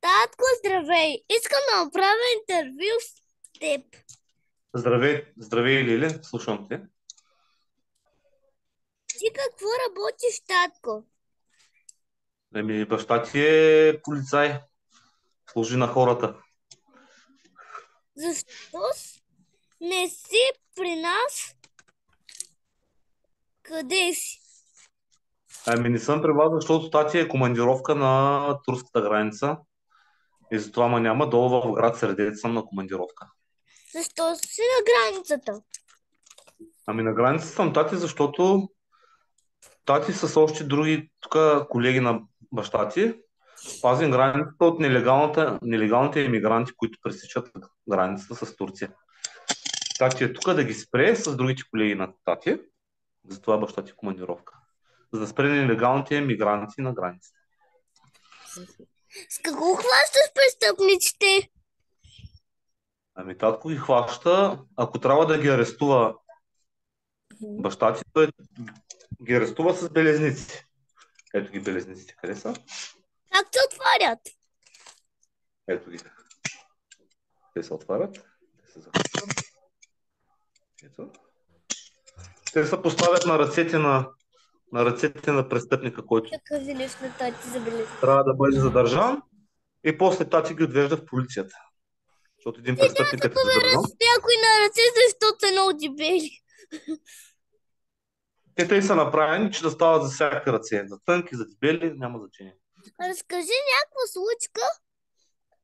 Татко, здравей! Искам да направя интервю с теб. Здравей, здравей, Лили, слушам те. Ти какво работиш, татко? Баща ти е полицай, служи на хората. Не си при нас? Къде си? Не съм при вас, защото тати е командировка на турската граница и затова няма долу в град Средец съм на командировка. Защо си на границата? На граница съм тати, защото тати с още други тук колеги на баща ти пазим границата от нелегалните иммигранти, които пресичат границата с Турция. Тати е тук да ги спре с другите колеги на тати, затова баща ти е командировка. За да спре нелегалните мигранти на границата. С какво хващаш престъпниците? Татко ги хваща, ако трябва да ги арестува баща ти, той ги арестува с белезници. Ето ги белезниците, къде са? Как се отварят? Ето ги. Те се отварят. Те се захващат. Ето. Те се поставят на ръцете на престъпника, който Така вилиш на тати забележка. трябва да бъде задържан и после тати ги отвежда в полицията. Защото един Ти няма престъпник да като е задържан. с някой на ръце, защото са много дебели. Те тъй са направени, че да стават за всяка ръце. За тънки, за дебели, няма значение. Разкажи някаква случка,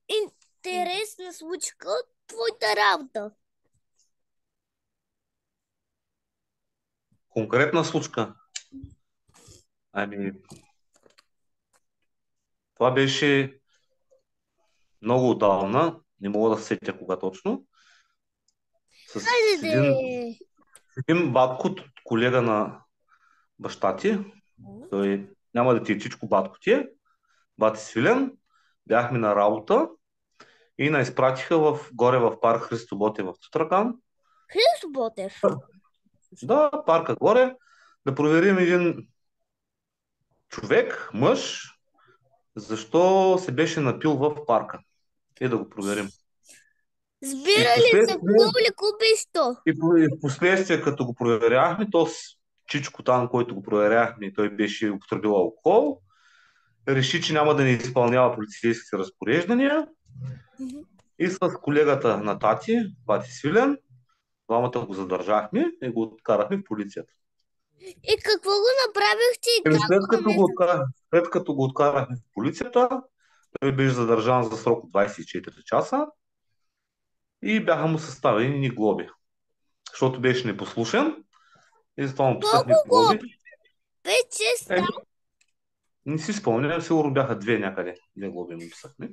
интересна случка от твоята работа. Конкретна случка. Това беше много отдавна, не мога да се сетя кога точно. С Хайде един, де! с един батко, колега на баща ти, той няма да ти е чичко, батко ти е, бати Свилен, бяхме на работа и на изпратиха горе в парк Христо Ботев в Тутракан. Христо Ботев. Да, парка горе, да проверим един човек, мъж, защо се беше напил в парка. И да го проверим. И в Сбира ли за последствие, публику то? и в последствие, като го проверяхме, то с Чичко там, който го проверяхме, той беше употребил алкохол, реши, че няма да не изпълнява полицейските разпореждания и с колегата на Пати Свилен, двамата го задържахме и го откарахме в полицията. И какво го направихте и как След го като намесихте? след като го откарахме в полицията, той беше задържан за срок от 24 часа и бяха му съставени ни глоби, защото беше непослушен и затова му Колко писахме глоби. глоби? 5-6 Еми, не си спомням, сигурно бяха две някъде. Две глоби му писахме.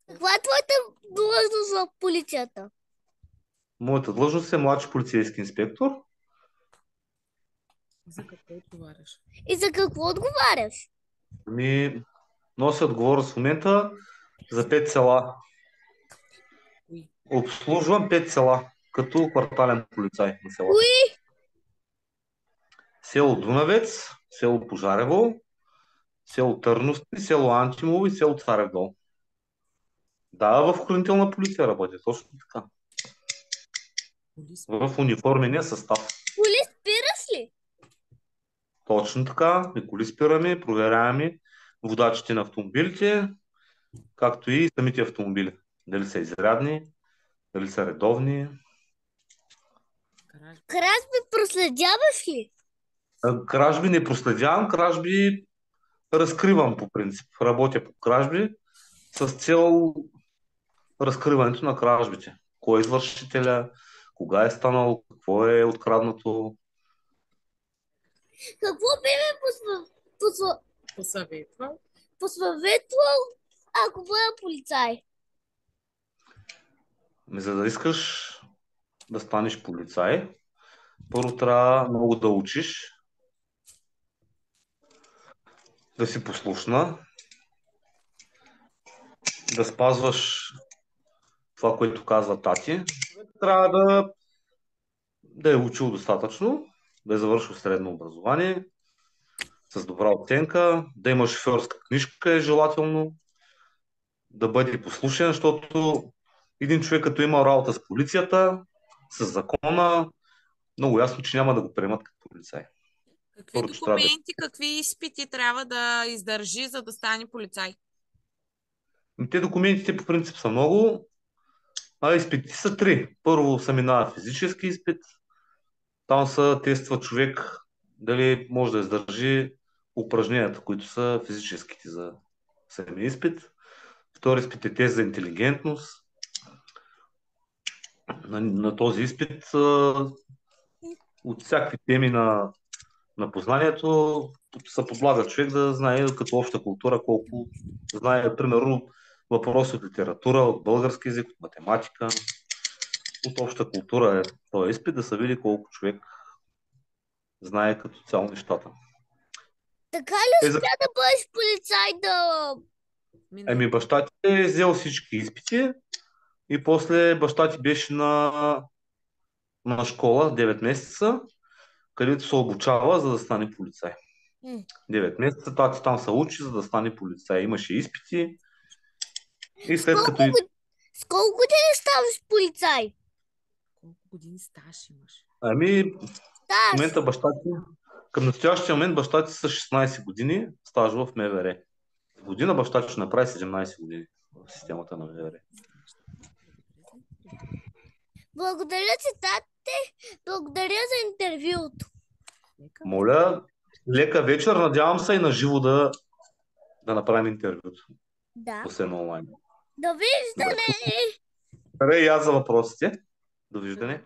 Каква е твоята длъжност в полицията? Моята длъжност е младши полицейски инспектор. За какво отговаряш? И за какво отговаряш? Нося отговорност в момента за 5 села. Кои? Обслужвам 5 села, като квартален полицай на селата. Кои? Село Дунавец, село Пожарево, село Търновци, село Антимово и село Царев дол. Да, в охранителна полиция работя, точно така. В униформения състав. Коли спираш ли? Точно така. И коли спираме, проверяваме водачите на автомобилите, както и самите автомобили. Дали са изрядни, дали са редовни. Кражби проследяваш ли? Кражби не проследявам, кражби разкривам по принцип. Работя по кражби с цел разкриването на кражбите. Кой е извършителя, кога е станало, какво е откраднато. Какво би ме Посъветвал? посъветвал, ако бъда полицай? За да искаш да станеш полицай, първо трябва много да учиш, да си послушна, да спазваш това, което казва тати. Трябва да е учил достатъчно, да е завършил средно образование, с добра оценка, да има шофьорска книжка е желателно, да бъде послушен, защото един човек, като има работа с полицията, с закона, много ясно, че няма да го приемат като полицай. Какви Първо, че трябва да е. документи, какви изпити трябва да издържи, за да стане полицай? Те документите по принцип са много, а изпитите са три. Първо се минава физически изпит, там се тества човек дали може да издържи упражненията, които са физическите за самия изпит. Втори изпит е тест за интелигентност. На този изпит от всякакви теми на познанието се подлага човек да знае като обща култура колко знае, примерно, въпроси от литература, от български език, от математика, от обща култура е този изпит, да се види колко човек знае като цяло нещата. Така ли Е, за... успя да бъдеш полицай да... Мине. Баща ти е взел всички изпити и после баща ти беше на школа 9 месеца, където се обучава, за да стане полицай. М. 9 месеца, тати там се учи, за да стане полицай. Имаше изпити и С след колко, като... с колко години ставаш полицай? Колко години стаж имаш? В Стаж. момента към настоящия момент баща ти са 16 години стаж в МВР. В година баща ти ще направи 17 години в системата на МВР. Благодаря ти, тате. Благодаря за интервюто. Нека. Моля, лека вечер, надявам се и на живо да направим интервюто, Да. освен онлайн. Довиждане. Добре, и аз за въпросите. Довиждане.